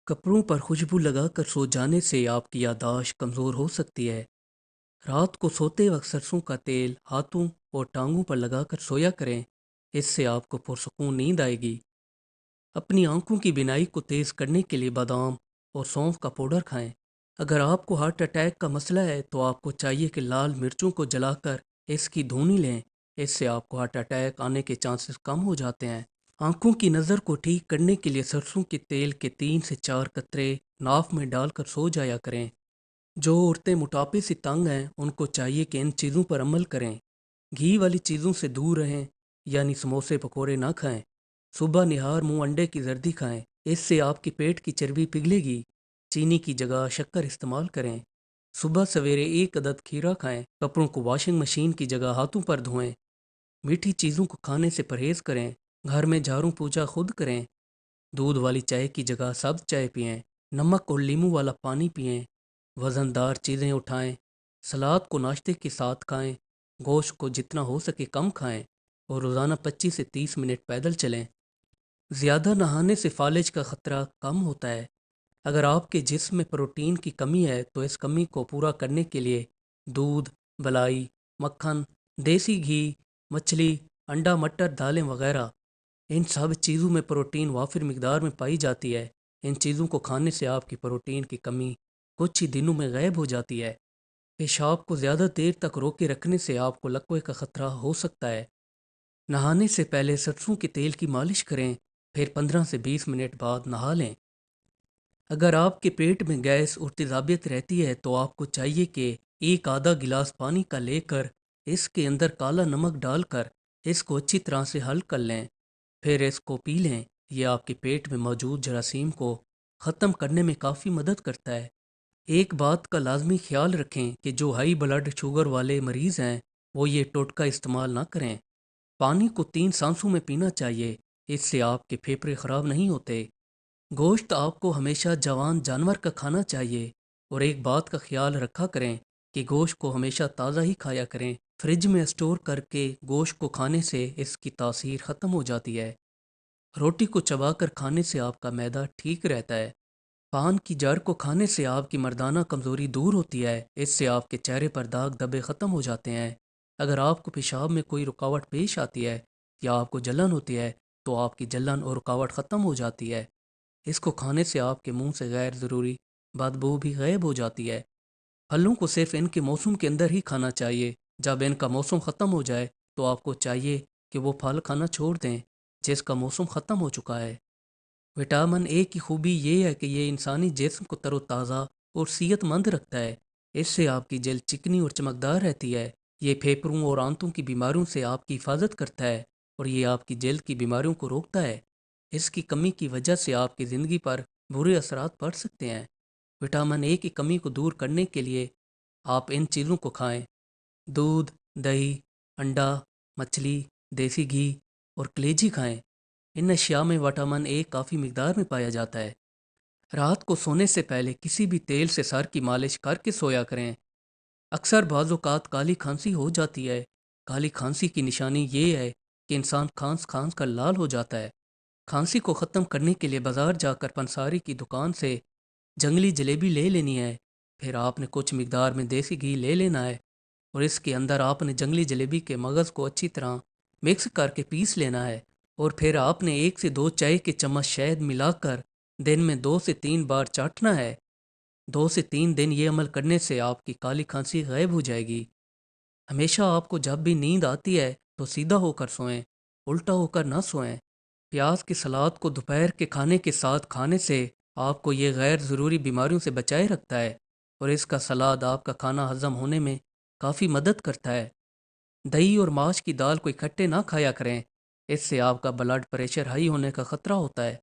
कपड़ों पर खुशबू लगाकर सो जाने से आपकी याददाश्त कमज़ोर हो सकती है। रात को सोते वक्त सरसों का तेल हाथों और टांगों पर लगाकर सोया करें। इससे आपको पुरसकून नींद आएगी। अपनी आंखों की बिनाई को तेज़ करने के लिए बादाम और सौंफ का पाउडर खाएं। अगर आपको हार्ट अटैक का मसला है तो आपको चाहिए कि लाल मिर्चों को जलाकर इसकी धुनी लें। इससे आपको हार्ट अटैक आने के चांसेस कम हो जाते हैं। आंखों की नज़र को ठीक करने के लिए सरसों के तेल के 3 से 4 कतरे नाक में डालकर सो जाया करें। जो औरतें मोटापे से तंग हैं उनको चाहिए कि इन चीज़ों पर अमल करें। घी वाली चीज़ों से दूर रहें, यानी समोसे पकोड़े ना खाएं। सुबह निहार मुंह अंडे की जर्दी खाएं, इससे आपकी पेट की चर्बी पिघलेगी। चीनी की जगह शक्कर इस्तेमाल करें। सुबह सवेरे 1 अदद खीरा खाएं। कपड़ों को वॉशिंग मशीन की जगह हाथों पर धोएं। मीठी चीज़ों को खाने से परहेज करें। घर में झाड़ू पोछा खुद करें। दूध वाली चाय की जगह सब्ज चाय पिएं। नमक और नींबू वाला पानी पिएं। वज़नदार चीज़ें उठाएं। सलाद को नाश्ते के साथ खाएं। गोश्त को जितना हो सके कम खाएं और रोज़ाना 25 से 30 मिनट पैदल चलें। ज़्यादा नहाने से फालिज का ख़तरा कम होता है। अगर आपके जिस्म में प्रोटीन की कमी है तो इस कमी को पूरा करने के लिए दूध, मलाई, मक्खन, देसी घी, मछली, अंडा, मटर, दालें वगैरह, इन सब चीज़ों में प्रोटीन वाफिर मिकदार में पाई जाती है। इन चीज़ों को खाने से आपकी प्रोटीन की कमी कुछ ही दिनों में गायब हो जाती है। पेशाब को ज़्यादा देर तक रोके रखने से आपको लकवे का ख़तरा हो सकता है। नहाने से पहले सरसों के तेल की मालिश करें, फिर 15 से 20 मिनट बाद नहा लें। अगर आपके पेट में गैस और तेज़ाबियत रहती है तो आपको चाहिए कि एक आधा गिलास पानी का लेकर इसके अंदर काला नमक डालकर इसको अच्छी तरह से हल कर लें, फिर इसको पी लें। यह आपके पेट में मौजूद जरासीम को ख़त्म करने में काफ़ी मदद करता है। एक बात का लाजमी ख्याल रखें कि जो हाई ब्लड शुगर वाले मरीज़ हैं वो ये टोटका इस्तेमाल ना करें। पानी को 3 सांसों में पीना चाहिए, इससे आपके फेफड़े ख़राब नहीं होते। गोश्त आपको हमेशा जवान जानवर का खाना चाहिए और एक बात का ख्याल रखा करें कि गोश्त को हमेशा ताज़ा ही खाया करें। फ्रिज में स्टोर करके गोश्त को खाने से इसकी तासीर ख़त्म हो जाती है। रोटी को चबाकर खाने से आपका मैदा ठीक रहता है। पान की जड़ को खाने से आपकी मर्दाना कमज़ोरी दूर होती है। इससे आपके चेहरे पर दाग धब्बे ख़त्म हो जाते हैं। अगर आपको पेशाब में कोई रुकावट पेश आती है या आपको जलन होती है तो आपकी जलन और रुकावट ख़त्म हो जाती है। इसको खाने से आपके मुंह से गैर ज़रूरी बदबू भी गायब हो जाती है। फलों को सिर्फ इनके मौसम के अंदर ही खाना चाहिए। जब इनका मौसम ख़त्म हो जाए तो आपको चाहिए कि वो फल खाना छोड़ दें जिसका मौसम ख़त्म हो चुका है। विटामिन ए की खूबी ये है कि ये इंसानी जिस्म को तरोताज़ा और सेहतमंद रखता है। इससे आपकी जल्द चिकनी और चमकदार रहती है। ये फेफड़ों और आंतों की बीमारियों से आपकी हिफाजत करता है और ये आपकी जल्द की बीमारियों को रोकता है। इसकी कमी की वजह से आपकी ज़िंदगी पर बुरे असरात पड़ सकते हैं। विटामिन ए की कमी को दूर करने के लिए आप इन चीज़ों को खाएं। दूध, दही, अंडा, मछली, देसी घी और कलेजी खाएं। इन अशिया में विटामिन ए काफ़ी मिकदार में पाया जाता है। रात को सोने से पहले किसी भी तेल से सर की मालिश करके सोया करें। अक्सर बाज़-औक़ात काली खांसी हो जाती है। काली खांसी की निशानी ये है कि इंसान खांस खांस कर लाल हो जाता है। खांसी को ख़त्म करने के लिए बाज़ार जाकर पंसारी की दुकान से जंगली जलेबी ले लेनी है। फिर आपने कुछ मिकदार में देसी घी ले लेना है और इसके अंदर आपने जंगली जलेबी के मगज़ को अच्छी तरह मिक्स करके पीस लेना है और फिर आपने 1 से 2 चाय के चम्मच शहद मिलाकर दिन में 2 से 3 बार चाटना है। 2 से 3 दिन ये अमल करने से आपकी काली खांसी गायब हो जाएगी। हमेशा आपको जब भी नींद आती है तो सीधा होकर सोएं, उल्टा होकर ना सोएं। प्याज की सलाद को दोपहर के खाने के साथ खाने से आपको ये गैर ज़रूरी बीमारियों से बचाए रखता है और इसका सलाद आपका खाना हज़म होने में काफ़ी मदद करता है। दही और माश की दाल को इकट्ठे ना खाया करें, इससे आपका ब्लड प्रेशर हाई होने का ख़तरा होता है।